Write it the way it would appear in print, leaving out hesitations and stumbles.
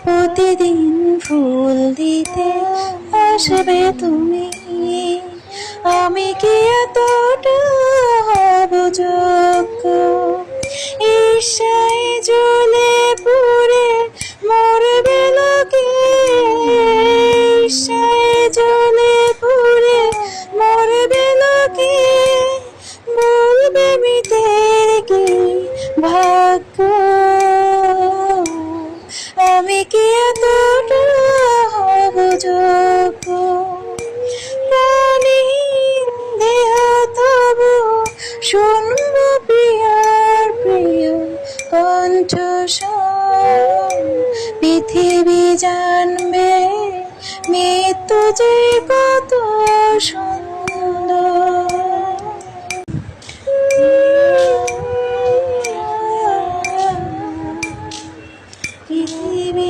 প্রতিদিন ফুল দিতে আসবে তুমি, আমি কি এতটা হব যোগ্য? ঈর্ষায় জ্বলে পুড়ে মরবে লোকে, ঈর্ষায় জ্বলে পুড়ে মরবে লোকে, বলবে মিটের কি ভাগ্য? আমি কি এতটা হব যোগ্য? প্রাণীহীন দেহ তবু শুনব প্রিয়ার প্রিয় কণ্ঠস্বর। পৃথিবী জানবে মৃত্যু যে কত সুন্দর।